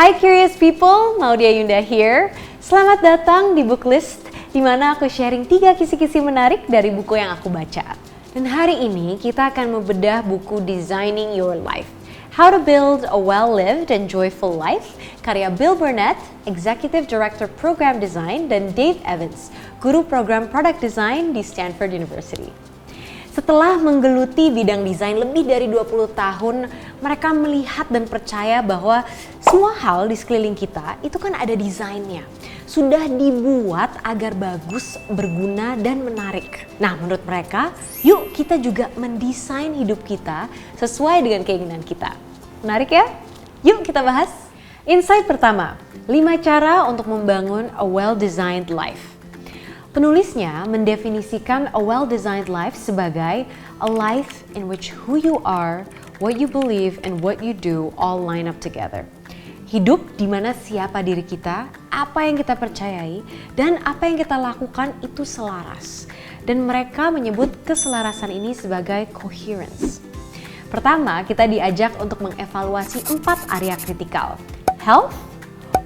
Hi curious people, Maudia Yunda here. Selamat datang di Booklist, di mana aku sharing 3 kisi-kisi menarik dari buku yang aku baca. Dan hari ini kita akan membedah buku Designing Your Life. How to Build a Well-Lived and Joyful Life, karya Bill Burnett, Executive Director Program Design, dan Dave Evans, Guru Program Product Design di Stanford University. Setelah menggeluti bidang desain lebih dari 20 tahun, mereka melihat dan percaya bahwa semua hal di sekeliling kita itu kan ada desainnya. Sudah dibuat agar bagus, berguna, dan menarik. Nah, menurut mereka, yuk kita juga mendesain hidup kita sesuai dengan keinginan kita. Menarik ya? Yuk kita bahas. Insight pertama, 5 cara untuk membangun a well-designed life. Penulisnya mendefinisikan a well-designed life sebagai a life in which who you are, what you believe, and what you do all line up together. Hidup di mana siapa diri kita, apa yang kita percayai, dan apa yang kita lakukan itu selaras. Dan mereka menyebut keselarasan ini sebagai coherence. Pertama, kita diajak untuk mengevaluasi 4 area kritikal: health,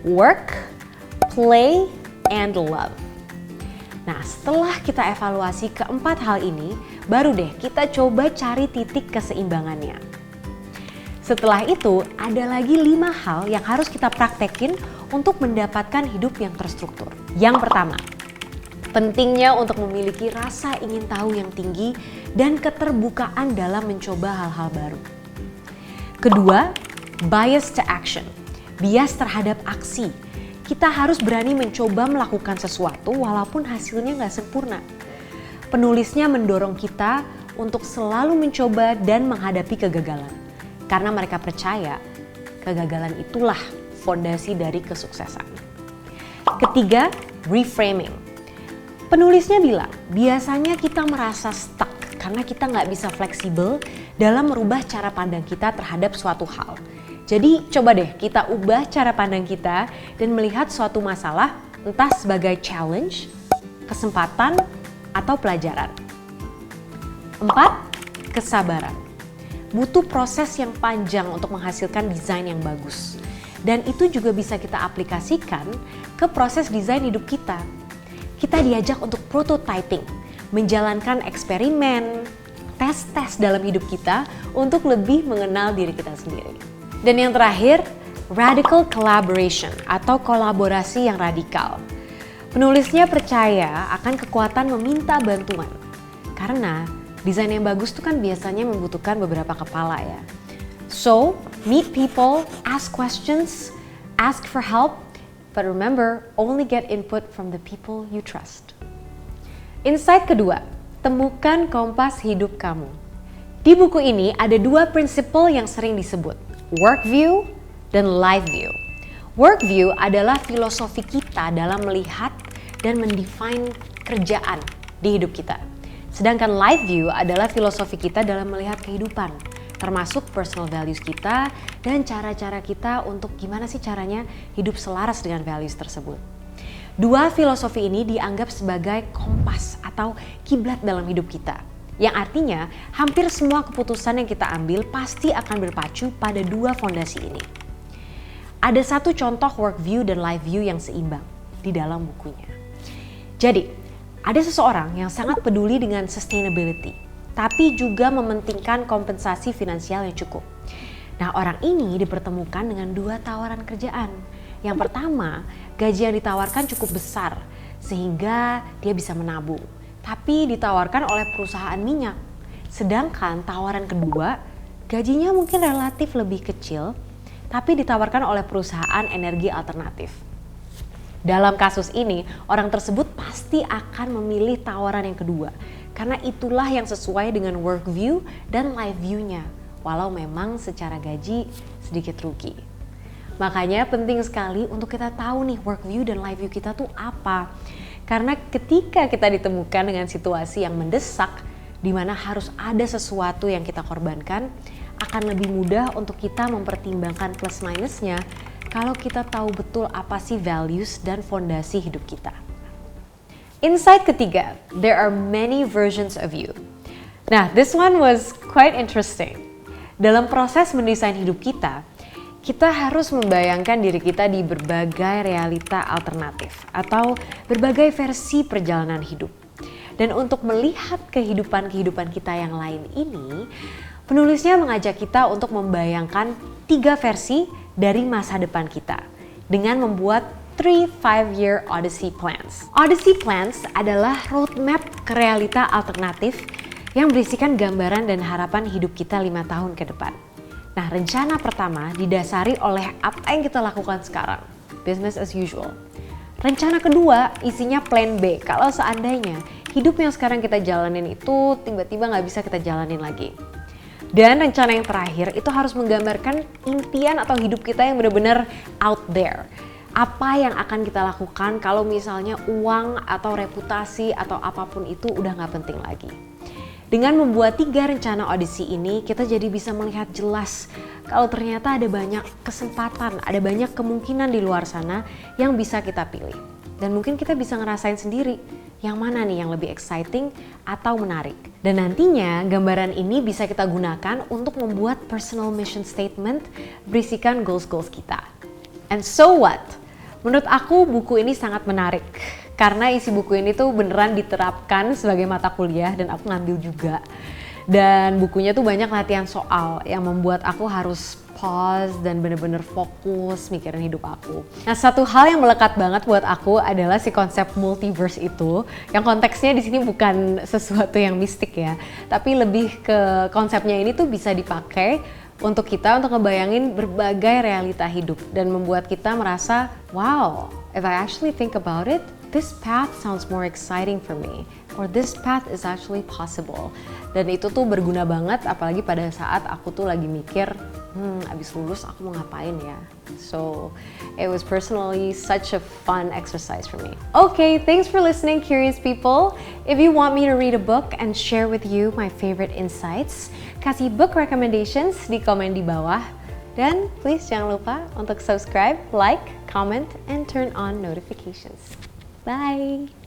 work, play, and love. Nah, setelah kita evaluasi keempat hal ini, baru deh kita coba cari titik keseimbangannya. Setelah itu, ada lagi 5 hal yang harus kita praktekin untuk mendapatkan hidup yang terstruktur. Yang pertama, pentingnya untuk memiliki rasa ingin tahu yang tinggi dan keterbukaan dalam mencoba hal-hal baru. Kedua, bias to action, bias terhadap aksi. Kita harus berani mencoba melakukan sesuatu walaupun hasilnya nggak sempurna. Penulisnya mendorong kita untuk selalu mencoba dan menghadapi kegagalan. Karena mereka percaya kegagalan itulah fondasi dari kesuksesan. Ketiga, reframing. Penulisnya bilang, biasanya kita merasa stuck karena kita nggak bisa fleksibel dalam merubah cara pandang kita terhadap suatu hal. Jadi coba deh kita ubah cara pandang kita dan melihat suatu masalah entah sebagai challenge, kesempatan, atau pelajaran. 4. Kesabaran. Butuh proses yang panjang untuk menghasilkan desain yang bagus. Dan itu juga bisa kita aplikasikan ke proses desain hidup kita. Kita diajak untuk prototyping, menjalankan eksperimen, tes-tes dalam hidup kita untuk lebih mengenal diri kita sendiri. Dan yang terakhir, radical collaboration atau kolaborasi yang radikal. Penulisnya percaya akan kekuatan meminta bantuan. Karena desain yang bagus itu kan biasanya membutuhkan beberapa kepala ya. So, meet people, ask questions, ask for help, but remember, only get input from the people you trust. Insight kedua, temukan kompas hidup kamu. Di buku ini ada 2 prinsip yang sering disebut, work view dan life view. Work view adalah filosofi kita dalam melihat dan mendefine kerjaan di hidup kita. Sedangkan life view adalah filosofi kita dalam melihat kehidupan, termasuk personal values kita dan cara-cara kita untuk gimana sih caranya hidup selaras dengan values tersebut. 2 filosofi ini dianggap sebagai kompas atau kiblat dalam hidup kita. Yang artinya hampir semua keputusan yang kita ambil pasti akan berpacu pada 2 fondasi ini. Ada 1 contoh work view dan life view yang seimbang di dalam bukunya. Jadi, ada seseorang yang sangat peduli dengan sustainability, tapi juga mementingkan kompensasi finansial yang cukup. Nah, orang ini dipertemukan dengan 2 tawaran kerjaan. Yang pertama, gaji yang ditawarkan cukup besar sehingga dia bisa menabung. Tapi ditawarkan oleh perusahaan minyak. Sedangkan tawaran kedua, gajinya mungkin relatif lebih kecil, tapi ditawarkan oleh perusahaan energi alternatif. Dalam kasus ini, orang tersebut pasti akan memilih tawaran yang kedua, karena itulah yang sesuai dengan work view dan life view-nya, walau memang secara gaji sedikit rugi. Makanya penting sekali untuk kita tahu nih work view dan life view kita tuh apa. Karena ketika kita ditemukan dengan situasi yang mendesak, di mana harus ada sesuatu yang kita korbankan, akan lebih mudah untuk kita mempertimbangkan plus minusnya kalau kita tahu betul apa sih values dan fondasi hidup kita. Insight ketiga, there are many versions of you. Nah, this one was quite interesting. Dalam proses mendesain hidup kita, kita harus membayangkan diri kita di berbagai realita alternatif atau berbagai versi perjalanan hidup. Dan untuk melihat kehidupan-kehidupan kita yang lain ini, penulisnya mengajak kita untuk membayangkan 3 versi dari masa depan kita dengan membuat 3 5-year Odyssey Plans. Odyssey Plans adalah roadmap ke realita alternatif yang berisikan gambaran dan harapan hidup kita 5 tahun ke depan. Nah, rencana pertama didasari oleh apa yang kita lakukan sekarang, business as usual. Rencana kedua isinya plan B, kalau seandainya hidup yang sekarang kita jalanin itu tiba-tiba nggak bisa kita jalanin lagi. Dan rencana yang terakhir itu harus menggambarkan impian atau hidup kita yang benar-benar out there. Apa yang akan kita lakukan kalau misalnya uang atau reputasi atau apapun itu udah nggak penting lagi. Dengan membuat 3 rencana Odyssey ini, kita jadi bisa melihat jelas kalau ternyata ada banyak kesempatan, ada banyak kemungkinan di luar sana yang bisa kita pilih. Dan mungkin kita bisa ngerasain sendiri yang mana nih yang lebih exciting atau menarik. Dan nantinya gambaran ini bisa kita gunakan untuk membuat personal mission statement berisikan goals-goals kita. And so what? Menurut aku buku ini sangat menarik. Karena isi buku ini tuh beneran diterapkan sebagai mata kuliah dan aku ngambil juga. Dan bukunya tuh banyak latihan soal yang membuat aku harus pause dan bener-bener fokus mikirin hidup aku. Nah, satu hal yang melekat banget buat aku adalah si konsep multiverse itu, yang konteksnya di sini bukan sesuatu yang mistik ya, tapi lebih ke konsepnya ini tuh bisa dipakai untuk kita untuk ngebayangin berbagai realita hidup dan membuat kita merasa, wow, if I actually think about it, this path sounds more exciting for me, or this path is actually possible. Dan itu tuh berguna banget, apalagi pada saat aku tuh lagi mikir, abis lulus aku mau ngapain ya. So, it was personally such a fun exercise for me. Okay, thanks for listening, curious people. If you want me to read a book and share with you my favorite insights, kasih book recommendations di komen di bawah. Dan please jangan lupa untuk subscribe, like, comment, and turn on notifications. Bye!